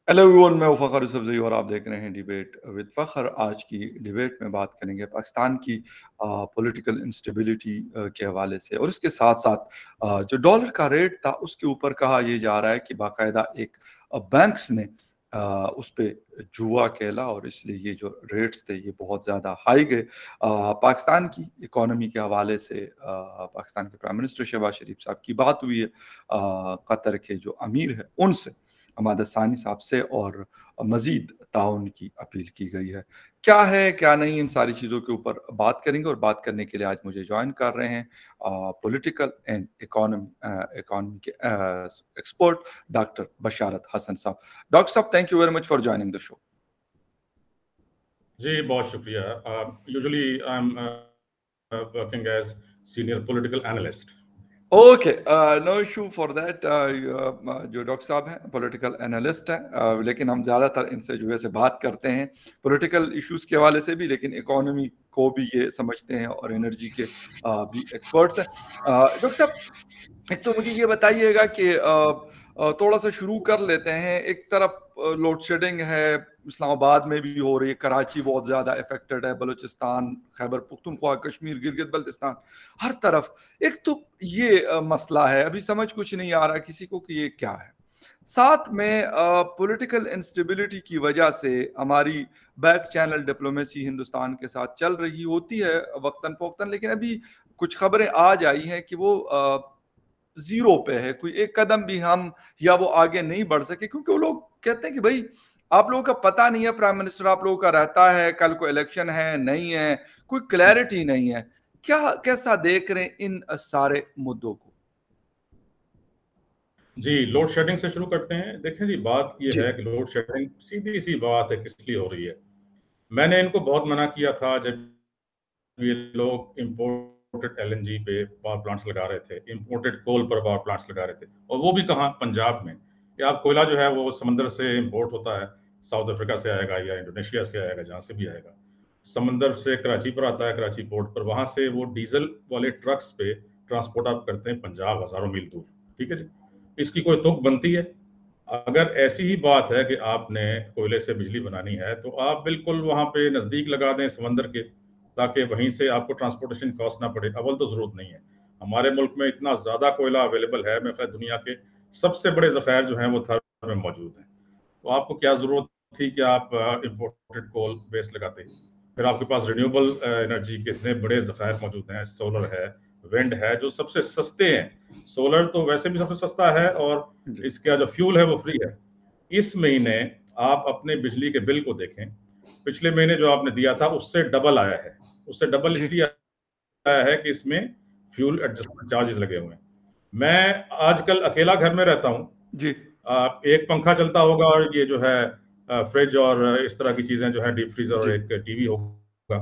Hello everyone, मैं हूं फ़खर यूसुफ़ज़ई और आप देख रहे हैं डिबेट विद फ़खर। आज की डिबेट में बात करेंगे पाकिस्तान की पॉलिटिकल इंस्टेबिलिटी के हवाले से, और इसके साथ-साथ जो डॉलर का रेट था उसके ऊपर कहा ये जा रहा है कि बाकायदा एक बैंक्स ने उस पे जुआ खेला और इसलिए ये जो रेट्स थे ये बहुत ज़्यादा हाई गए। पाकिस्तान की इकोनॉमी के हवाले से पाकिस्तान के प्राइम मिनिस्टर शहबाज शरीफ साहब की बात हुई है कतर के जो अमीर है उनसे, हमाद सानी साहब से, और मज़ीद ताउन की अपील की गई है। क्या है, क्या नहीं, इन सारी चीज़ों के ऊपर बात करेंगे, और बात करने के लिए आज मुझे जॉइन कर रहे हैं पॉलिटिकल एंड इकोनॉमी के एक्सपर्ट डॉक्टर बशारत हसन साहब। डॉक्टर साहब, thank you very much for joining the show. जी, बहुत शुक्रिया। Usually I am working as senior political analyst. Okay, no issue for that. जो डॉक्टर साहब हैं पॉलिटिकल एनालिस्ट हैं, लेकिन हम ज़्यादातर इनसे जो है से बात करते हैं पॉलिटिकल इश्यूज के हवाले से भी, लेकिन इकोनॉमी को भी ये समझते हैं और एनर्जी के भी एक्सपर्ट्स हैं। डॉक्टर साहब, एक तो मुझे ये बताइएगा कि थोड़ा सा शुरू कर लेते हैं। एक तरफ लोड शेडिंग है, इस्लामाबाद में भी हो रही है, कराची बहुत ज़्यादा इफेक्टेड है, बलूचिस्तान, खैबर पख्तूनख्वा, कश्मीर, गिलगित बल्तिस्तान, हर तरफ एक तो ये मसला है। अभी समझ कुछ नहीं आ रहा किसी को कि ये क्या है। साथ में पॉलिटिकल इंस्टेबिलिटी की वजह से हमारी बैक चैनल डिप्लोमेसी हिंदुस्तान के साथ चल रही होती है वक्तन फवक्तन, लेकिन अभी कुछ खबरें आज आई हैं कि वो जीरो पे है। कोई एक कदम भी हम या वो आगे नहीं बढ़ सके, क्योंकि वो लोग कहते हैं कि भाई आप लोगों का पता नहीं है, प्राइम मिनिस्टर आप लोगों का रहता है, कल को इलेक्शन है नहीं है, कोई क्लैरिटी नहीं है। क्या कैसा देख रहे हैं इन सारे मुद्दों को? जी, लोड शेडिंग से शुरू करते हैं। देखें जी, बात ये जी है कि लोड शेडिंग सीधी सी बात है किस लिए हो रही है। मैंने इनको बहुत मना किया था जब ये लोग इंपोर्टेड एलएनजी पे पावर प्लांट्स लगा रहे थे, इंपोर्टेड कोल पर पावर प्लांट्स लगा रहे थे, और वो भी कहाँ, पंजाब में। या आप कोयला जो है वो समंदर से इंपोर्ट होता है, साउथ अफ्रीका से आएगा या इंडोनेशिया से आएगा, जहाँ से भी आएगा, समंदर से कराची पर आता है, कराची पोर्ट पर, वहां से वो डीजल वाले ट्रक्स पे ट्रांसपोर्ट आप करते हैं पंजाब, हजारों मील दूर। ठीक है जी, इसकी कोई तुक बनती है? अगर ऐसी ही बात है कि आपने कोयले से बिजली बनानी है तो आप बिल्कुल वहां पे नजदीक लगा दें समंदर के, ताकि वहीं से आपको ट्रांसपोर्टेशन कॉस्ट ना पड़े। अव्वल तो जरूरत नहीं है, हमारे मुल्क में इतना ज्यादा कोयला अवेलेबल है, मेरे ख्याल दुनिया के सबसे बड़े जखायर जो हैं वो थर में मौजूद हैं। तो आपको क्या जरूरत थी कि आप इम्पोर्टेड कोल बेस लगाते? फिर आपके पास रिन्यूएबल एनर्जी के इतने बड़े जखायर मौजूद हैं, सोलर है, विंड है, जो सबसे सस्ते हैं। सोलर तो वैसे भी सबसे सस्ता है, और इसका जो फ्यूल है वो फ्री है। इस महीने आप अपने बिजली के बिल को देखें, पिछले महीने जो आपने दिया था उससे डबल आया है। उससे डबल जी इसलिए आया है कि इसमें फ्यूल एडजस्टमेंट चार्जेस लगे हुए हैं। मैं आजकल अकेला घर में रहता हूँ, जी एक पंखा चलता होगा और ये जो है फ्रिज और इस तरह की चीजें जो है, डीप फ्रीजर और जी एक टीवी होगा।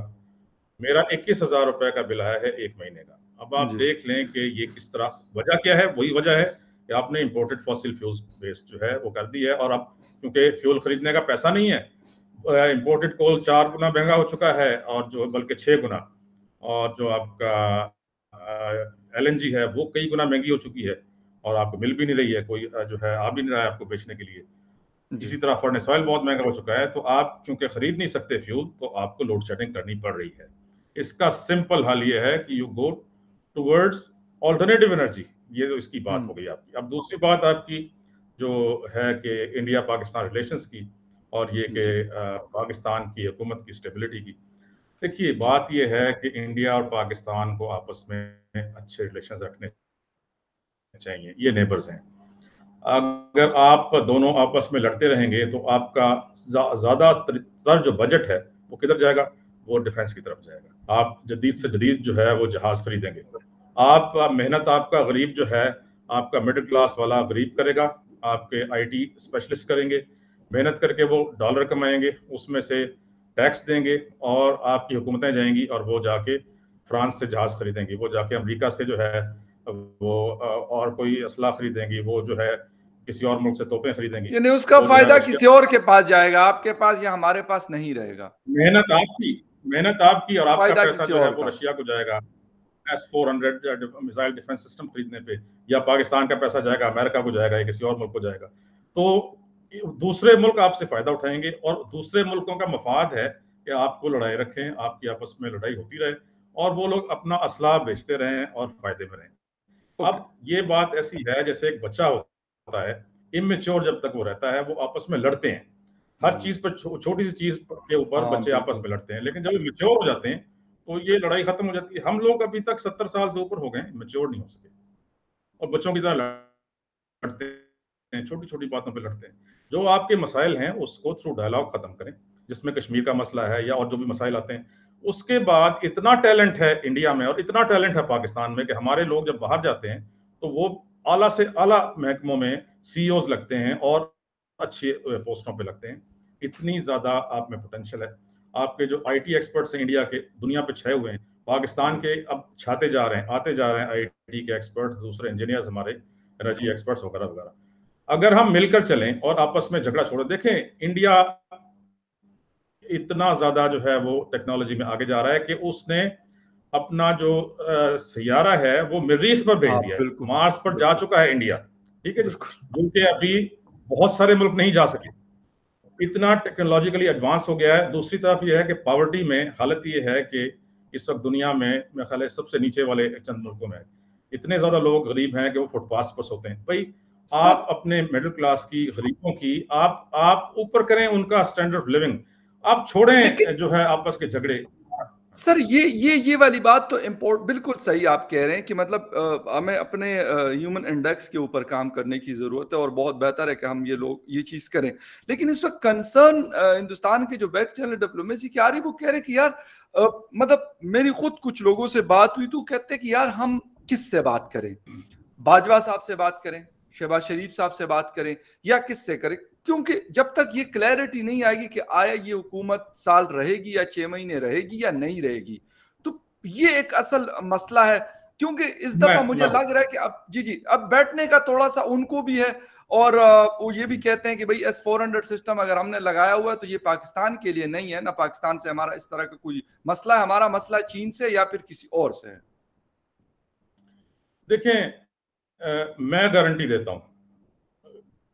मेरा 21,000 रुपए का बिल आया है एक महीने का। अब आप जी देख लें कि ये किस तरह, वजह क्या है? वही वजह है कि आपने इंपोर्टेड फॉसिल फ्यूल्स बेस जो है वो कर दी है, और अब क्योंकि फ्यूल खरीदने का पैसा नहीं है, इंपोर्टेड कोल 4 गुना महंगा हो चुका है, और जो बल्कि 6 गुना, और जो आपका एलएनजी है वो कई गुना महंगी हो चुकी है, और आपको मिल भी नहीं रही है, कोई जो है आ भी नहीं रहा है आपको बेचने के लिए। जी इसी तरह फर्नेस ऑयल बहुत महंगा हो चुका है, तो आप क्योंकि खरीद नहीं सकते फ्यूल, तो आपको लोड शेडिंग करनी पड़ रही है। इसका सिंपल हल ये है कि you go towards alternative energy. ये तो इसकी बात हो गई आपकी। अब दूसरी बात आपकी जो है कि इंडिया पाकिस्तान रिलेशंस की, और ये कि जी पाकिस्तान की हुकूमत की स्टेबिलिटी की। देखिए, जी बात ये है कि इंडिया और पाकिस्तान को आपस में अच्छे रिलेशंस रखने चाहिए, ये नेबर्स हैं। अगर आप दोनों आपस में लड़ते रहेंगे तो आपका ज्यादातर जो बजट है वो किधर जाएगा? वो डिफेंस की तरफ जाएगा। आप जदीद से जदीद जो है वो जहाज खरीदेंगे। आप मेहनत आपका गरीब जो है, आपका मिडिल क्लास वाला गरीब करेगा, आपके आईटी स्पेशलिस्ट करेंगे, मेहनत करके वो डॉलर कमाएंगे, उसमें से टैक्स देंगे, और आपकी हुकूमतें जाएंगी और वो जाके फ्रांस से जहाज खरीदेंगी, वो जाके अमेरिका से जो है वो और कोई असला खरीदेंगी, वो जो है किसी और मुल्क से तोपें खरीदेंगी, यानी उसका वो जो है फायदा रशिया। किसी और के पास जाएगा, आपके पास या हमारे पास नहीं रहेगा। मेहनत आपकी, मेहनत आपकी, और आपका फायदा पैसा किसी जो है और वो का। रशिया को जाएगा S-400 मिसाइल डिफेंस सिस्टम खरीदने पे, या पाकिस्तान का पैसा जाएगा अमेरिका को जाएगा या किसी और मुल्क को जाएगा। तो दूसरे मुल्क आपसे फायदा उठाएंगे और दूसरे मुल्कों का मफाद है कि आपको लड़ाई रखें, आपकी आपस में लड़ाई होती रहे और वो लोग अपना असला बेचते रहें और फायदे में रहें। अब ये बात ऐसी है जैसे एक बच्चा होता है, इमेच्योर जब तक वो रहता है वो आपस में लड़ते हैं, हर चीज पर छोटी सी चीज के ऊपर बच्चे आपस में लड़ते हैं, लेकिन जब मेच्योर हो जाते हैं तो ये लड़ाई खत्म हो जाती है। हम लोग अभी तक 70 साल से ऊपर हो गए, मेच्योर नहीं हो सके और बच्चों की तरह लड़ते हैं, छोटी छोटी बातों पे लड़ते हैं। जो आपके मसाइल हैं उसको थ्रू डायलॉग खत्म करें, जिसमें कश्मीर का मसला है या और जो भी मसाइल आते हैं। उसके बाद इतना टैलेंट है इंडिया में और इतना टैलेंट है पाकिस्तान में कि हमारे लोग जब बाहर जाते हैं तो वो आला से आला महकमों में सीईओज लगते हैं और अच्छे पोस्टों पे लगते हैं। इतनी ज्यादा आप में पोटेंशियल है। आपके जो आईटी एक्सपर्ट्स हैं इंडिया के, दुनिया पे छाए हुए हैं, पाकिस्तान के अब छाते जा रहे हैं, आते जा रहे हैं आईटी के एक्सपर्ट्स, दूसरे इंजीनियर्स, हमारे एनर्जी एक्सपर्ट्स वगैरह वगैरह। अगर हम मिलकर चलें और आपस में झगड़ा छोड़े, देखें इंडिया इतना ज्यादा जो है वो टेक्नोलॉजी में आगे जा रहा है कि उसने अपना जो सैयारा है वो मरीख पर भेज दिया है, मार्स पर जा चुका है इंडिया, ठीक है जी, जो कि अभी बहुत सारे मुल्क नहीं जा सके। इतना टेक्नोलॉजिकली एडवांस हो गया है। दूसरी तरफ यह है कि पॉवर्टी में हालत ये है कि इस वक्त दुनिया में मेरे ख्याल है सबसे नीचे वाले चंद मुल्कों में इतने ज्यादा लोग गरीब हैं कि वो फुटपाथ पर सोते हैं। भाई आप अपने मिडिल क्लास की, गरीबों की आप ऊपर करें उनका स्टैंडर्ड ऑफ लिविंग, आप छोड़ें जो है आपस के झगड़े। सर ये वाली बात तो बिल्कुल सही आप कह रहे हैं कि मतलब हमें अपने ह्यूमन इंडेक्स के ऊपर काम करने की जरूरत है और बहुत बेहतर है कि हम ये लोग ये चीज करें। लेकिन इस वक्त कंसर्न हिंदुस्तान के जो बैक चैनल डिप्लोमेसी की आ रही, वो कह रहे कि यार मतलब मेरी खुद कुछ लोगों से बात हुई तो कहते हैं कि यार हम किससे बात करें, बाजवा साहब से बात करें, शहबाज शरीफ साहब से बात करें या किससे करें, क्योंकि जब तक ये क्लैरिटी नहीं आएगी कि आया ये हुकूमत साल रहेगी या 6 महीने रहेगी या नहीं रहेगी, तो ये एक असल मसला है। क्योंकि इस दफा मुझे लग रहा है कि अब जी अब बैठने का थोड़ा सा उनको भी है और वो ये भी कहते हैं कि भाई S-400 सिस्टम अगर हमने लगाया हुआ है तो ये पाकिस्तान के लिए नहीं है, ना पाकिस्तान से हमारा इस तरह का कोई मसला है, हमारा मसला चीन से या फिर किसी और से है। देखें मैं गारंटी देता हूं,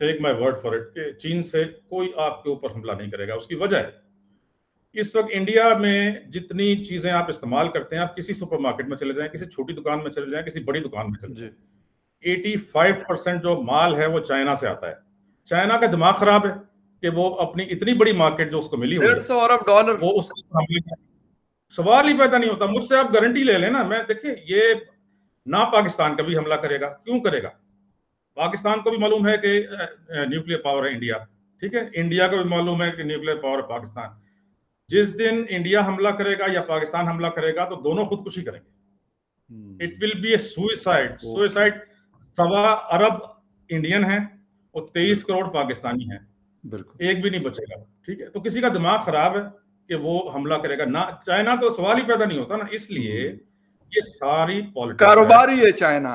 take my word for it, कि चीन से कोई आपके ऊपर हमला नहीं करेगा। उसकी वजह है इस वक्त इंडिया में जितनी चीजें आप इस्तेमाल करते हैं, आप किसी सुपरमार्केट में चले जाएं, किसी छोटी दुकान में चले जाएं, किसी बड़ी दुकान में चले जाएं, 85% जो माल है वो चाइना से आता है। चाइना का दिमाग खराब है कि वो अपनी इतनी बड़ी मार्केट जो उसको मिली हुई है, $150 अरब वो उसको सवाल ही पैदा नहीं होता। मुझसे आप गारंटी ले लेना, मैं देखिए ये ना पाकिस्तान कभी हमला करेगा, क्यों करेगा? पाकिस्तान को भी मालूम है कि न्यूक्लियर पावर है इंडिया, ठीक है, इंडिया को भी मालूम है कि न्यूक्लियर पावर है पाकिस्तान। जिस दिन इंडिया हमला करेगा या पाकिस्तान हमला करेगा तो दोनों खुदकुशी करेंगे। It will be A suicide. 1.25 Arab Indian है और 23 करोड़ पाकिस्तानी हैं, एक भी नहीं बचेगा, ठीक है। तो किसी का दिमाग खराब है कि वो हमला करेगा ना, चाइना तो सवाल ही पैदा नहीं होता ना। इसलिए ये सारी पॉलिटिक्स कारोबारी है, चाइना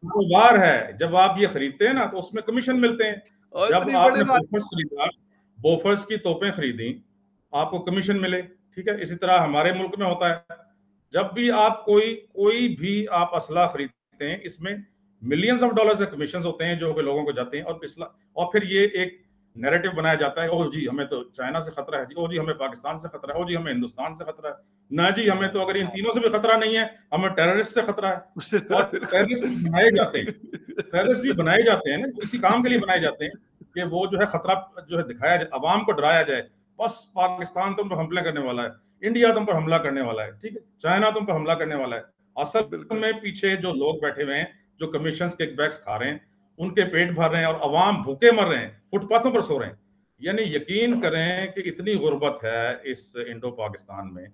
कारोबार है। जब आप ये खरीदते हैं ना तो उसमें कमीशन मिलते हैं। जब आपने बोफर्स खरीदा, बोफर्स की तोपें खरीदी, आपको कमीशन मिले, ठीक है। इसी तरह हमारे मुल्क में होता है, जब भी आप कोई भी आप असला खरीदते हैं, इसमें मिलियंस ऑफ डॉलर्स के कमीशन होते हैं जो कि लोगों को जाते हैं। और फिर ये एक नैरेटिव बनाया जाता है, ओ जी हमें तो चाइना से खतरा है जी, ओ जी हमें पाकिस्तान से खतरा है, ओ जी हमें हिंदुस्तान से खतरा है। ना जी, हमें तो अगर इन तीनों से भी खतरा नहीं है, हमें टेररिस्ट से खतरा है। और टेररिस्ट बनाए जाते हैं, टेररिस्ट भी बनाए जाते हैं ना, इसी काम के लिए बनाए जाते हैं कि वो जो है खतरा जो है दिखाया जाए, अवाम को डराया जाए, बस पाकिस्तान तुम पर हमला करने वाला है, इंडिया तुम पर हमला करने वाला है, ठीक है, चाइना तुम पर हमला करने वाला है। असल में पीछे जो लोग बैठे हुए हैं, जो कमीशन किकबैक्स खा रहे हैं, उनके पेट भर रहे हैं और अवाम भूखे मर रहे हैं, फुटपाथों पर सो रहे हैं। यानी यकीन करें कि इतनी गुर्बत है इस इंडो पाकिस्तान में।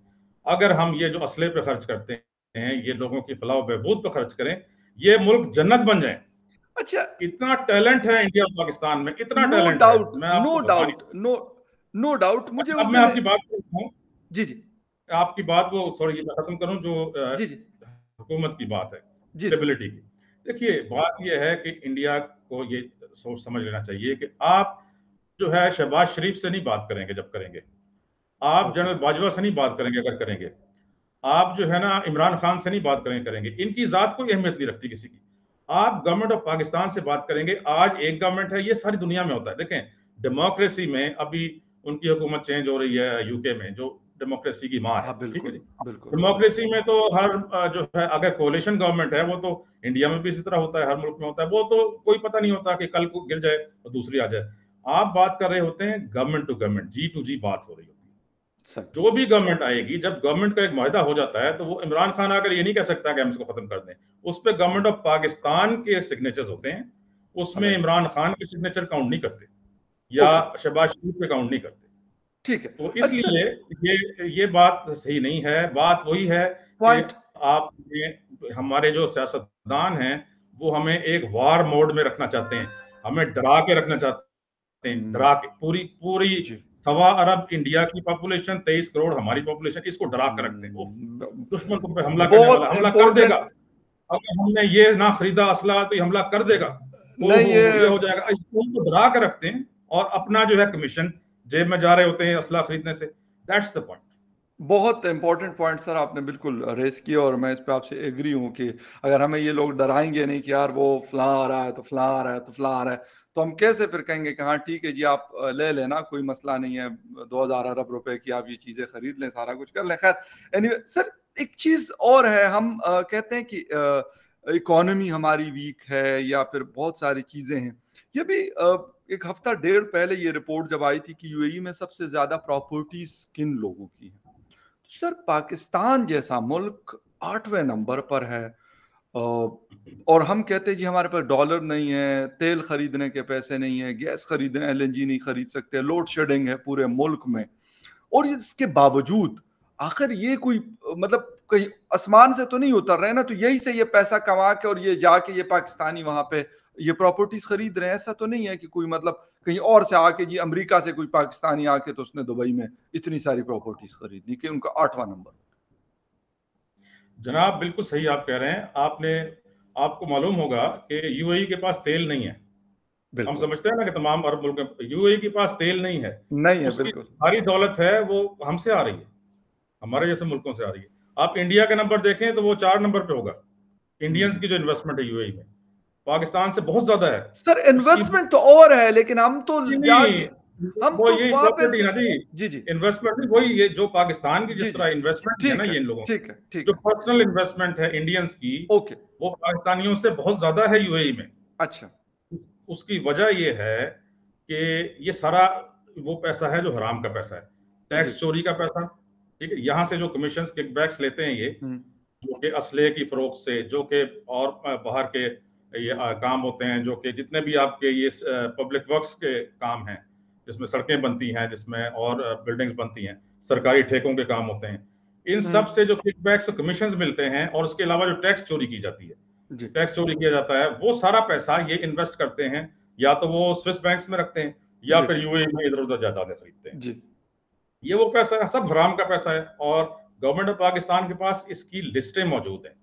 अगर हम ये जो असले पे खर्च करते हैं, ये लोगों की फलाह बहबूद पे खर्च करें, ये मुल्क जन्नत बन जाए। अच्छा, इतना टैलेंट है इंडिया पाकिस्तान में, इतना टैलेंट डाउट, है, मैं आपको नो डाउट। मुझे अब मैं आपकी बात कहूं, जी आपकी बात वो सॉरी खत्म करूं जो जी हुकूमत की बात है, जी स्टेबिलिटी की। देखिए बात यह है कि इंडिया को ये सोच समझ लेना चाहिए कि आप जो है शहबाज शरीफ से नहीं बात करेंगे, जब करेंगे आप जनरल बाजवा से नहीं बात करेंगे, अगर करेंगे आप जो है ना इमरान खान से नहीं बात करेंगे, इनकी जात कोई अहमियत नहीं रखती किसी की। आप गवर्नमेंट ऑफ पाकिस्तान से बात करेंगे। आज एक गवर्नमेंट है, ये सारी दुनिया में होता है। देखें डेमोक्रेसी में अभी उनकी हुकूमत चेंज हो रही है यूके में, जो डेमोक्रेसी की माँ है, ठीक है जी। डेमोक्रेसी में तो हर जो है, अगर कोalition गवर्नमेंट है, वो तो इंडिया में भी इसी तरह होता है, हर मुल्क में होता है, वो तो कोई पता नहीं होता कि कल को गिर जाए और दूसरी आ जाए। आप बात कर रहे होते हैं government to government, G to G बात हो रही होती है। जो भी गवर्नमेंट आएगी, जब गवर्नमेंट का एक मुआहदा हो जाता है, तो वो इमरान खान आकर ये नहीं कह सकता कि हम इसको खत्म कर दें। उस पर गवर्नमेंट ऑफ पाकिस्तान के सिग्नेचर्स होते हैं, उसमें इमरान खान के सिग्नेचर काउंट नहीं करते या शहबाज शरीफ पे काउंट नहीं करते। ठीक है, तो इसलिए ये बात सही नहीं है। बात वही है कि आप हमारे जो सियासतदान हैं वो हमें एक वार मोड में रखना चाहते हैं, हमें डरा के रखना चाहते हैं, डरा के। पूरी 1.25 अरब इंडिया की पॉपुलेशन, 23 करोड़ हमारी पॉपुलेशन, इसको डरा कर रखते हैं। दुश्मन को पे हमला करने वाला हमला कर देगा, अगर हमने ये ना खरीदा असला तो ये हमला कर देगा, ये हो जाएगा, इसको डरा के रखते हैं और अपना जो है कमीशन जेब में जा रहे होते हैं असला खरीदने से। That's the point. बहुत इंपॉर्टेंट पॉइंट सर आपने बिल्कुल रेस किया और मैं इस पे आपसे एग्री हूं कि अगर हमें ये लोग डराएंगे नहीं कि यार वो फलां आ रहा है तो फलां आ रहा है तो फलां आ रहा है, तो हम कैसे फिर कहेंगे कि हाँ ठीक है जी आप ले लेना, कोई मसला नहीं है, 2000 अरब रुपए की आप ये चीजें खरीद लें, सारा कुछ कर लें। खैर एनीवे सर, एक चीज और है, हम कहते हैं कि इकोनॉमी हमारी वीक है या फिर बहुत सारी चीजें हैं। ये भी एक हफ्ता डेढ़ पहले ये रिपोर्ट जब आई थी कि यूएई में सबसे ज्यादा प्रॉपर्टीज किन लोगों की है, तो सर पाकिस्तान जैसा मुल्क 8वें नंबर पर है और हम कहते हैं जी हमारे पास डॉलर नहीं है, तेल खरीदने के पैसे नहीं है, गैस खरीदने एलएनजी नहीं खरीद सकते, लोड शेडिंग है पूरे मुल्क में, और इसके बावजूद आखिर ये कोई मतलब कहीं आसमान से तो नहीं उतर रहे ना, तो यही से ये पैसा कमा के और ये जाके ये पाकिस्तानी वहां पे ये प्रॉपर्टीज खरीद रहे हैं। ऐसा तो नहीं है कि कोई मतलब कहीं और से आके जी अमेरिका से कोई पाकिस्तानी आके तो उसने दुबई में इतनी सारी प्रॉपर्टीज खरीद ली कि उनका 8वां नंबर। जनाब बिल्कुल सही आप कह रहे हैं। आपको मालूम होगा कि यूएई के पास तेल नहीं है। हम समझते हैं ना कि तमाम अरब मुल्क, यूएई के पास तेल नहीं है, उसकी सारी दौलत है वो हमसे आ रही है, हमारे जैसे मुल्कों से आ रही है। आप इंडिया का नंबर देखें तो वो 4 नंबर पे होगा, इंडियंस की जो इन्वेस्टमेंट है यूएई में, पाकिस्तान से बहुत ज्यादा है। सर इन्वेस्टमेंट तो और है, लेकिन हम तो जाके हम वो तो यही वापस ना जी इन्वेस्टमेंट नहीं, वही ये जो पाकिस्तान की जिस तरह इन्वेस्टमेंट है ना, ये इन लोगों ठीक जो पर्सनल इन्वेस्टमेंट है इंडियंस की, वो पाकिस्तानियों से बहुत ज्यादा है यूएई में। अच्छा, उसकी वजह ये है कि ये सारा वो पैसा है जो हराम का पैसा है, टैक्स चोरी का पैसा, ठीक है। यहाँ से जो कमीशन किकबैक्स लेते हैं ये, जो कि असले की फरोख्त से, जो कि और बाहर के ये काम होते हैं, जो कि जितने भी आपके ये पब्लिक वर्क्स के काम हैं, जिसमें सड़कें बनती हैं, जिसमें और बिल्डिंग्स बनती हैं, सरकारी ठेकों के काम होते हैं, इन सब से जो किकबैक्स और कमीशंस मिलते हैं, और उसके अलावा जो टैक्स चोरी की जाती है, टैक्स चोरी किया जाता है, वो सारा पैसा ये इन्वेस्ट करते हैं, या तो वो स्विस बैंक्स में रखते हैं या फिर यूएई में इधर उधर जायदादें खरीदते हैं। ये वो पैसा सब हराम का पैसा है, और गवर्नमेंट ऑफ पाकिस्तान के पास इसकी लिस्टें मौजूद हैं,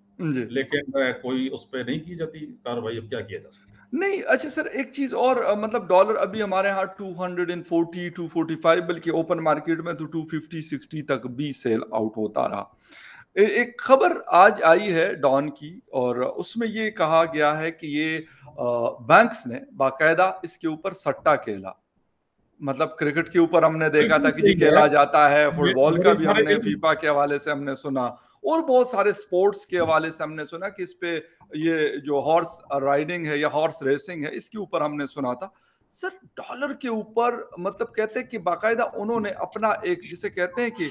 लेकिन कोई उस पर नहीं की जाती कार्रवाई। अब क्या किया जा सकता है? नहीं, अच्छा सर एक चीज और, मतलब डॉलर अभी हमारे यहाँ 240 245, बल्कि ओपन मार्केट में तो 250 60 तक भी सेल आउट होता रहा। एक खबर आज आई है डॉन की, और उसमें ये कहा गया है कि ये बैंक्स ने बाकायदा इसके ऊपर सट्टा खेला। मतलब क्रिकेट के ऊपर हमने देखा था कि जी खेला जाता है, फुटबॉल का भी हमने फीफा के हवाले से हमने सुना, और बहुत सारे स्पोर्ट्स के हवाले से हमने सुना कि इस पे ये जो हॉर्स राइडिंग है या हॉर्स रेसिंग है, इसके ऊपर हमने सुना था। सर डॉलर के ऊपर मतलब कहते हैं कि बाकायदा उन्होंने अपना एक, जिसे कहते हैं कि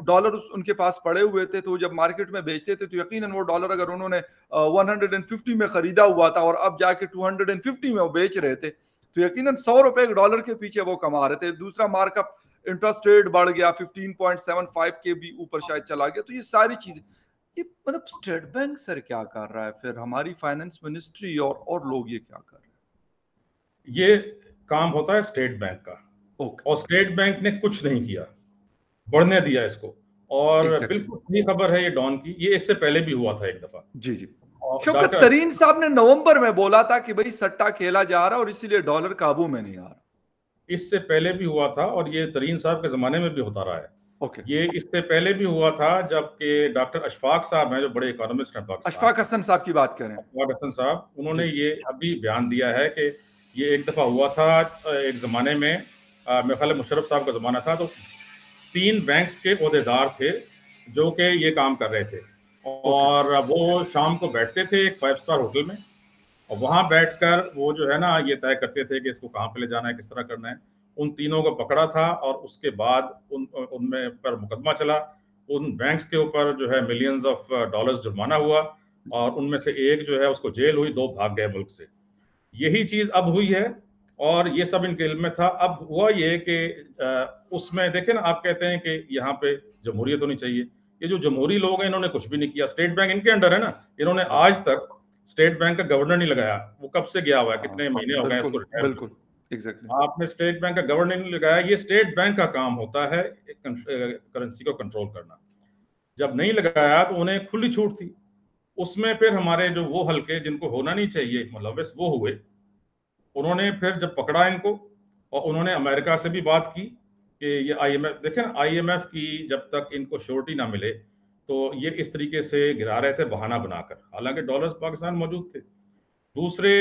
डॉलर उनके पास पड़े हुए थे, तो जब मार्केट में बेचते थे तो यकीनन वो डॉलर अगर उन्होंने 150 में खरीदा हुआ था और अब जाके 250 में वो बेच रहे थे, तो यकीनन 100 रुपए डॉलर के पीछे वो कमा रहे थे। दूसरा मार्कअप इंटरेस्ट रेट बढ़ गया, 15.75 के भी ऊपर शायद चला गया। तो ये सारी चीजें, ये मतलब स्टेट बैंक सर क्या कर रहा है, फिर हमारी फाइनेंस मिनिस्ट्री और लोग ये क्या कर रहे हैं? ये काम होता है स्टेट बैंक का, और स्टेट बैंक ने कुछ नहीं किया, बढ़ने दिया इसको। और बिल्कुल सही खबर है ये डॉन की, ये इससे पहले भी हुआ था एक दफा। जी जी, शौकत तरीन साहब ने नवंबर में बोला था कि भाई सट्टा खेला जा रहा और इसीलिए डॉलर काबू में नहीं आ रहा। इससे पहले भी हुआ था, और ये तरीन साहब के जमाने में भी होता रहा है। ये इससे पहले भी हुआ था जबकि डॉक्टर अशफाक साहब हैं, जो बड़े इकोनॉमिस्ट हैं पाकिस्तान, अशफाक हसन साहब की बात करें, अशफाक हसन साहब, उन्होंने ये अभी बयान दिया है कि ये एक दफा हुआ था एक जमाने में, मेरे ख्याल मुशर्रफ साहब का जमाना था, तो 3 बैंक्स के ओहदेदार थे जो कि ये काम कर रहे थे, ओके। और वो शाम को बैठते थे एक 5 स्टार होटल में, और वहां बैठकर वो जो है ना ये तय करते थे कि इसको कहाँ पे ले जाना है, किस तरह करना है। उन तीनों को पकड़ा था और उसके बाद उनमें पर मुकदमा चला, उन बैंक्स के ऊपर जो है मिलियंस ऑफ डॉलर्स जुर्माना हुआ, और उनमें से एक जो है उसको जेल हुई, 2 भाग गए मुल्क से। यही चीज अब हुई है, और ये सब इनके इल्म में था। अब हुआ ये कि उसमें देखें ना, आप कहते हैं कि यहाँ पे जमहूरियत होनी चाहिए, ये जो जमहूरी लोग हैं इन्होंने कुछ भी नहीं किया। स्टेट बैंक इनके अंडर है ना, इन्होंने आज तक स्टेट बैंक का गवर्नर नहीं लगाया। वो कब से गया हुआ है, कितने महीने हो गए उसको बिल्कुल रिटायर बिल्कुल, एग्जैक्टली। आपने स्टेट बैंक का गवर्नर नहीं लगाया। ये स्टेट बैंक का काम होता है करेंसी को कंट्रोल करना। जब नहीं लगाया तो उन्हें खुली छूट थी। उसमें फिर हमारे जो वो हल्के जिनको होना नहीं चाहिए मुलव्वस, वो हुए। उन्होंने फिर जब पकड़ा इनको, और उन्होंने अमेरिका से भी बात की कि ये आईएमएफ, देखें ना, आईएमएफ की जब तक इनको श्योरिटी ना मिले तो ये इस तरीके से गिरा रहे थे बहाना बनाकर, हालांकि डॉलर्स पाकिस्तान मौजूद थे। दूसरे,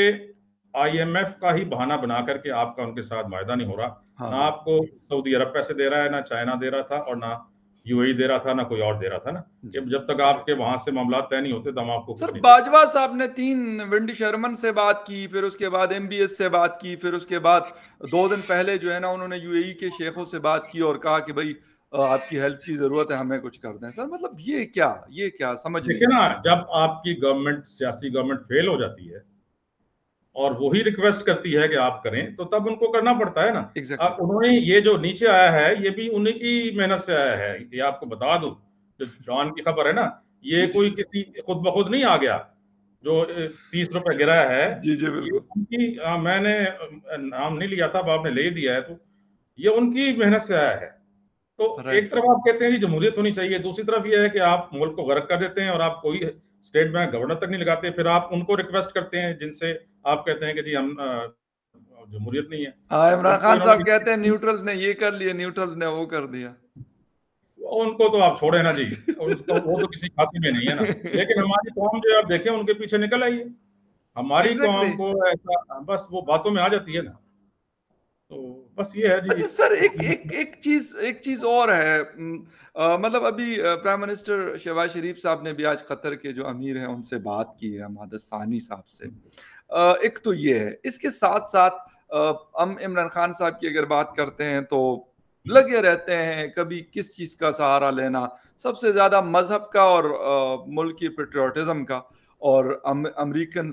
आईएमएफ का ही बहाना बना करके आपका उनके साथ मायदा नहीं हो रहा। हाँ ना बिल्कुल। आपको सऊदी अरब पैसे दे रहा है, ना चाइना दे रहा था, और ना यूएई दे रहा था, ना कोई और दे रहा था ना। जी जब तक आपके वहां से मामला तय नहीं होते तो हम आपको सर, कुछ नहीं देंगे। बाजवा साहब ने 3 विंडी शर्मन से बात की, फिर उसके बाद एमबीएस से बात की, फिर उसके बाद 2 दिन पहले जो है ना उन्होंने यूएई के शेखों से बात की और कहा कि भाई आपकी हेल्प की जरूरत है, हमें कुछ कर दें। सर मतलब ये क्या समझ नहीं देखिए आ ना, रही। जब आपकी गवर्नमेंट, सियासी गवर्नमेंट फेल हो जाती है और वही रिक्वेस्ट करती है कि आप करें, तो तब उनको करना पड़ता है ना। एग्जैक्टली। उन्होंने ये जो नीचे आया है ये भी उन्हीं की मेहनत से आया है, ये आपको बता दूं। जो डॉन की खबर है ना, ये जी जी कोई किसी खुद ब खुद नहीं आ गया। जो 30 रुपए गिरा है, जी जी ये बिल्कुल। उनकी, मैंने नाम नहीं लिया था, अब आपने ले ही दिया है, तो ये उनकी मेहनत से आया है। तो एक राइट। तरफ आप कहते हैं कि जमहूरियत होनी चाहिए, दूसरी तरफ ये है कि आप मुल्क को गर्क कर देते हैं और आप कोई स्टेट बैंक गवर्नर तक नहीं लगाते। फिर आप उनको रिक्वेस्ट करते हैं जिनसे आप कहते हैं कि जी हम जमहूरियत नहीं है। हाँ, इमरान उनको खान साहब कहते हैं इन्होंने, न्यूट्रल्स ने ये कर लिया, न्यूट्रल्स ने वो कर दिया। उनको तो आप छोड़े ना जी, उसको वो तो किसी खाते में नहीं है ना। लेकिन हमारी कौम जो आप देखें उनके पीछे निकल आई है। हमारी एग्जैक्टली। कौम को ऐसा बस वो बातों में आ जाती है ना, तो बस ये है जी। अच्छा सर, एक चीज और है। मतलब अभी प्राइम मिनिस्टर शहबाज शरीफ साहब ने भी आज कतर के जो अमीर हैं उनसे बात की है, हमाद सानी साहब से। एक तो ये है, इसके साथ साथ हम इमरान खान साहब की अगर बात करते हैं तो लगे रहते हैं कभी किस चीज का सहारा लेना, सबसे ज्यादा मजहब का और मुल्क की पेट्रियोटिज्म का और अमेरिकन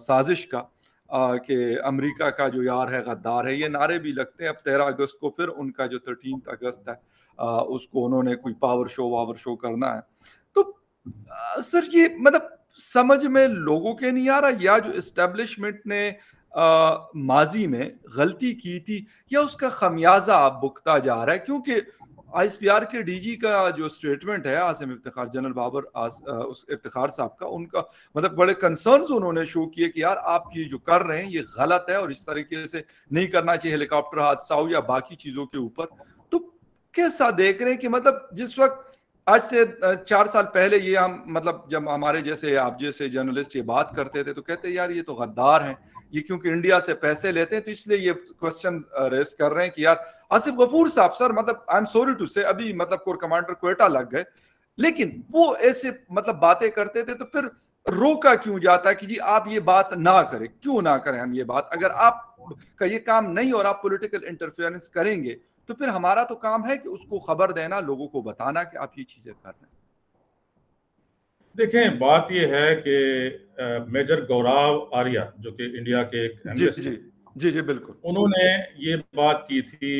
साजिश का, कि अमेरिका का जो यार है गद्दार है, ये नारे भी लगते हैं। अब 13 अगस्त को फिर उनका जो 13 अगस्त है, उसको उन्होंने कोई पावर शो करना है। तो सर ये मतलब समझ में लोगों के नहीं आ रहा, या जो इस्टेब्लिशमेंट ने माजी में गलती की थी, या उसका खमियाजा अब भुगता जा रहा है। क्योंकि आईएसपीआर के डीजी का जो स्टेटमेंट है, आसिम इफ्तिखार, जनरल बाबर उस इफ्तिखार साहब का, उनका मतलब बड़े कंसर्न्स उन्होंने शो किए कि यार आप ये जो कर रहे हैं ये गलत है और इस तरीके से नहीं करना चाहिए, हेलीकॉप्टर हादसा हो या बाकी चीजों के ऊपर। तो कैसा देख रहे हैं कि मतलब जिस वक्त आज से 4 साल पहले ये हम मतलब जब हमारे जैसे आप जैसे जर्नलिस्ट ये बात करते थे तो कहते यार ये तो गद्दार हैं, ये क्योंकि इंडिया से पैसे लेते हैं तो इसलिए ये क्वेश्चन रेस कर रहे हैं कि यार आसिफ गफूर साहब, सर मतलब आई एम सॉरी टू से, अभी मतलब कोर कमांडर क्वेटा लग गए, लेकिन वो ऐसे मतलब बातें करते थे तो फिर रोका क्यों जाता है कि जी आप ये बात ना करें, क्यों ना करें हम ये बात। अगर आप का ये काम नहीं और आप पॉलिटिकल इंटरफेरेंस करेंगे तो फिर हमारा तो काम है कि उसको खबर देना, लोगों को बताना कि आप ये चीजें कर रहे हैं। देखें, बात यह है कि मेजर गौरव आर्या जो कि इंडिया के एक जी एनालिस्ट जी हैं, जी जी बिल्कुल। उन्होंने ये बात की थी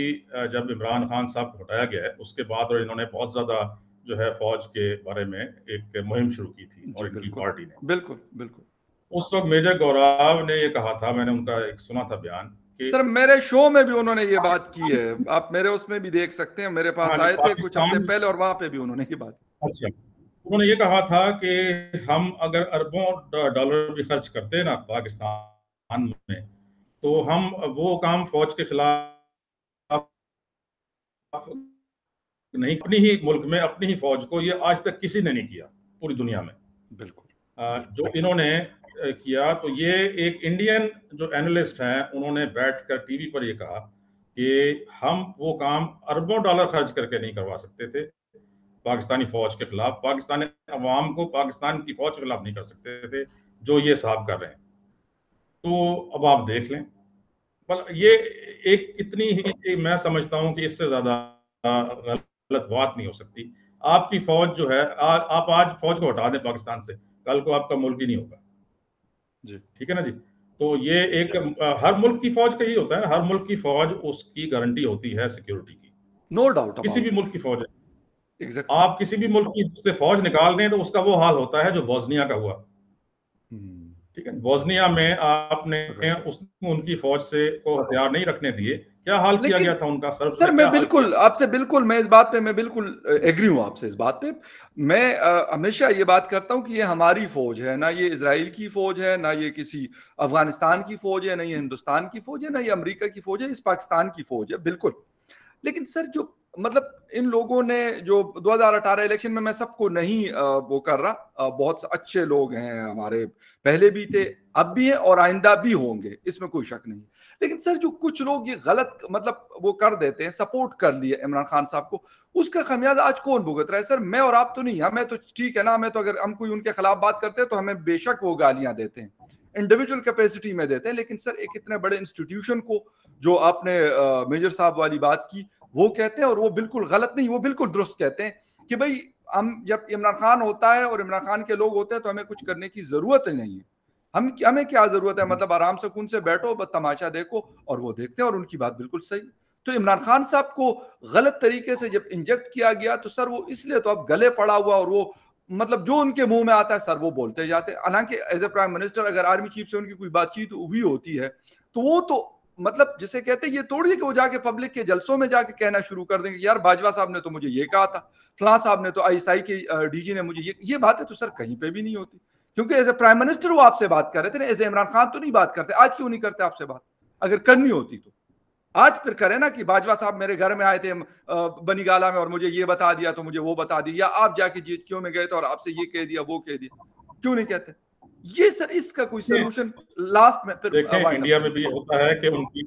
जब इमरान खान साहब को हटाया गया है उसके बाद, और इन्होंने बहुत ज्यादा जो है फौज के बारे में एक मुहिम शुरू की थी जी और इनकी बिल्कुल पार्टी ने। बिल्कुल बिल्कुल। उस वक्त मेजर गौरव ने ये कहा था, मैंने उनका एक सुना था बयान कि सर मेरे शो में भी उन्होंने ये बात की है, आप मेरे उसमें भी देख सकते हैं, मेरे हाँ, पास आए थे कुछ हफ्ते पाकिस्तान, पहले और वहां पे भी उन्होंने ये बात। अच्छा, उन्होंने ये कहा था कि हम अगर अरबों डॉलर भी खर्च करते हैं ना पाकिस्तान में, तो हम वो काम फौज के खिलाफ नहीं, अपनी ही मुल्क में अपनी ही फौज को, ये आज तक किसी ने नहीं किया पूरी दुनिया में। बिल्कुल जो बिल्कुल। इन्होंने किया तो ये एक इंडियन जो एनालिस्ट हैं उन्होंने बैठकर टीवी पर ये कहा कि हम वो काम अरबों डॉलर खर्च करके नहीं करवा सकते थे पाकिस्तानी फौज के खिलाफ, पाकिस्तानी अवाम को पाकिस्तान की फौज के खिलाफ नहीं कर सकते थे जो ये साहब कर रहे हैं। तो अब आप देख लें, पर ये एक इतनी ही मैं समझता हूं कि इससे ज्यादा गलत बात नहीं हो सकती। आपकी फौज जो है, आप आज फौज को हटा दें पाकिस्तान से, कल को आपका मुल्क ही नहीं होगा जी। ठीक है ना जी। तो ये एक हर मुल्क की फौज का ही होता है, हर मुल्क की फौज उसकी गारंटी होती है सिक्योरिटी की, नो डाउट किसी भी अबाउट मुल्क की फौज है। इट। एग्जैक्टली। आप किसी भी मुल्क की से फौज निकाल दें तो उसका वो हाल होता है जो बोस्निया का हुआ, ठीक है। बोस्निया में आपने उनकी फौज से को हथियार नहीं रखने दिए, क्या हाल किया गया था उनका, सर्ब सर ने मैं क्या हाल बिल्कुल किया। आपसे बिल्कुल मैं इस बात पे मैं बिल्कुल एग्री हूं आपसे इस बात पे। मैं हमेशा ये बात करता हूं कि ये हमारी फौज है ना, ये इजराइल की फौज है ना, ये किसी अफगानिस्तान की फौज है ना, ये हिंदुस्तान की फौज है ना, ये अमेरिका की फौज है, इस पाकिस्तान की फौज है बिल्कुल। लेकिन सर जो मतलब इन लोगों ने जो 2018 इलेक्शन में, मैं सबको नहीं वो कर रहा, बहुत अच्छे लोग हैं हमारे, पहले भी थे अब भी हैं और आइंदा भी होंगे, इसमें कोई शक नहीं। लेकिन सर जो कुछ लोग ये गलत मतलब वो कर देते हैं, सपोर्ट कर लिए इमरान खान साहब को, उसका खमियाजा आज कौन भुगत रहा है? सर मैं और आप तो नहीं, हमें तो ठीक है ना, हमें तो अगर हम कोई उनके खिलाफ बात करते हैं तो हमें बेशक वो गालियां देते हैं, इंडिविजुअल कैपेसिटी में देते हैं। लेकिन सर एक इतने बड़े इंस्टीट्यूशन को, जो आपने मेजर साहब वाली बात की, वो कहते हैं, और वो बिल्कुल गलत नहीं, वो बिल्कुल दुरुस्त कहते हैं कि भाई हम जब इमरान खान होता है और इमरान खान के लोग होते हैं तो हमें कुछ करने की जरूरत नहीं है। हमें क्या जरूरत है, मतलब आराम से सुकून से बैठो, बस तमाशा देखो, और वो देखते हैं, और उनकी बात बिल्कुल सही। तो इमरान खान साहब को गलत तरीके से जब इंजेक्ट किया गया तो सर वो इसलिए तो अब गले पड़ा हुआ, और वो मतलब जो उनके मुंह में आता है सर वो बोलते जाते हैं। हालांकि एज ए प्राइम मिनिस्टर अगर आर्मी चीफ से उनकी कोई बातचीत हुई होती है तो वो तो मतलब जिसे कहते हैं, ये तोड़िए कि वो जाके पब्लिक के जलसों में जाके कहना शुरू कर देंगे, यार बाजवा साहब ने तो मुझे ये कहा था, फलां साहब ने तो आईएसआई के डीजी ने मुझे ये बातें तो सर कहीं पे भी नहीं होती, क्योंकि एज ए प्राइम मिनिस्टर वो आपसे बात कर रहे थे ना, एज ए इमरान खान तो नहीं बात करते। आज क्यों नहीं करते आपसे बात? अगर करनी होती तो आज फिर करें ना, कि बाजवा साहब मेरे घर में आए थे बनीगाला में और मुझे ये बता दिया तो मुझे वो बता दिया, या आप जाके जीत क्यों में गए थे और आपसे ये कह दिया वो कह दिया, क्यों नहीं कहते? ये सर इसका कोई सोल्यूशन लास्ट में फिर देखें, इंडिया में भी होता है कि उनकी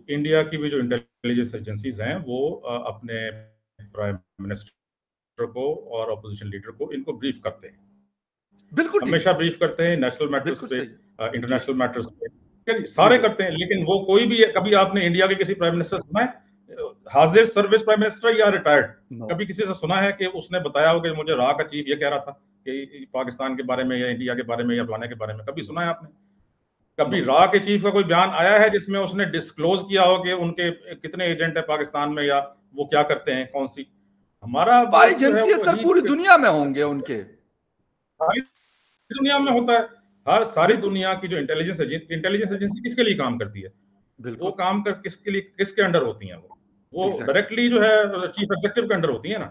इंडिया की भी जो इंटेलिजेंस एजेंसीज हैं वो अपने प्राइम मिनिस्टर को और अपोजिशन लीडर को इनको ब्रीफ करते हैं, बिल्कुल हमेशा ब्रीफ करते हैं, नेशनल मैटर्स पे, इंटरनेशनल मैटर्स पे, सारे करते हैं। लेकिन वो कोई भी, कभी आपने इंडिया के किसी प्राइम मिनिस्टर सुना है, हाजिर सर्विस प्राइम मिनिस्टर या रिटायर्ड, कभी किसी से सुना है कि उसने बताया हो कि मुझे रा का चीफ ये कह रहा था कि पाकिस्तान के बारे में या इंडिया के बारे में या फलाने के बारे में? कभी सुना है आपने? कभी रा के चीफ का कोई बयान आया है जिसमें उसने डिस्क्लोज किया हो कि उनके कितने एजेंट है पाकिस्तान में या वो क्या करते हैं, कौन सी? हमारा स्पाई एजेंसी सर पूरी दुनिया में होंगे उनके, सारी दुनिया में होता है। हर सारी दुनिया की जो इंटेलिजेंस एजेंसी किसके लिए काम करती है? वो काम कर किसके लिए, किसके अंडर होती हैं? वो डायरेक्टली जो है चीफ एग्जीक्यूटिव के अंडर होती है ना,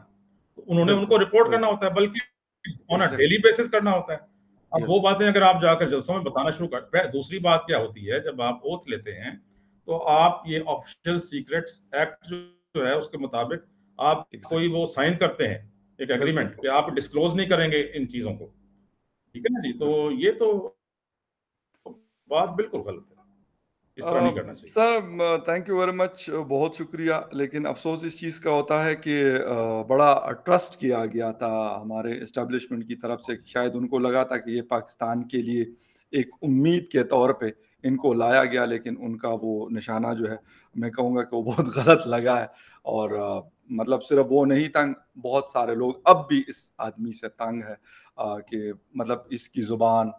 तो उन्होंने उनको रिपोर्ट करना होता है, बल्कि ऑन अ डेली बेसिस करना होता है। अब वो बातें अगर आप जाकर जलसों में बताना शुरू कर, दूसरी बात क्या होती है, जब आप ओथ लेते हैं तो आप ये ऑफिशियल सीक्रेट्स एक्ट जो है उसके मुताबिक आप कोई वो साइन करते हैं एक एग्रीमेंट कि आप डिस्क्लोज नहीं करेंगे इन चीजों को, ठीक है ना जी। तो ये तो बात बिल्कुल गलत है, इस तरह नहीं करना चाहिए। Sir thank you very much, बहुत शुक्रिया। लेकिन अफसोस इस चीज़ का होता है कि बड़ा ट्रस्ट किया गया था हमारे इस्टेब्लिशमेंट की तरफ से, शायद उनको लगा था कि ये पाकिस्तान के लिए एक उम्मीद के तौर पे इनको लाया गया, लेकिन उनका वो निशाना जो है मैं कहूँगा कि वो बहुत गलत लगा है। और मतलब सिर्फ वो नहीं तंग, बहुत सारे लोग अब भी इस आदमी से तंग है कि मतलब इसकी ज़ुबान,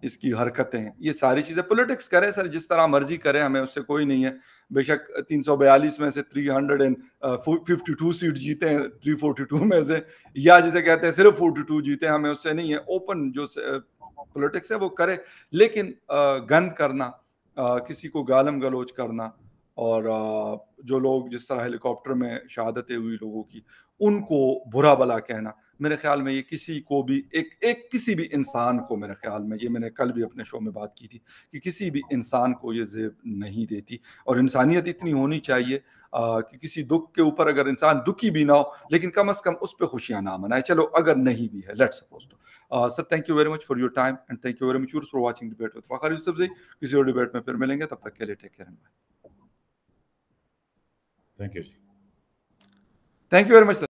इसकी हरकतें, ये सारी चीजें, पॉलिटिक्स करे सर जिस तरह मर्जी करे, हमें उससे कोई नहीं है। बेशक 342 में से 352 सीट जीते हैं 342 में से, या जिसे कहते हैं सिर्फ 42 जीते, हमें उससे नहीं है। ओपन जो पॉलिटिक्स है वो करे, लेकिन गंद करना, किसी को गालम गलोच करना और जो लोग जिस तरह हेलीकॉप्टर में शहादतें हुई लोगों की, उनको बुरा भला कहना, मेरे ख्याल में ये किसी को भी किसी भी इंसान को, मेरे ख्याल में, ये मैंने कल भी अपने शो में बात की थी कि किसी भी इंसान को ये ज़ेब नहीं देती। और इंसानियत इतनी होनी चाहिए कि किसी दुख के ऊपर अगर इंसान दुखी भी ना हो, लेकिन कम से कम उस पे खुशियां ना मनाए। चलो अगर नहीं भी है, लेट्स सपोज तो। Sir thank you very much for your time and thank you very much for watching debate with Fakhar Yousafzai. किसी और डिबेट में फिर मिलेंगे, तब तक के लिए take care and bye. Thank you जी। Thank you very much sir.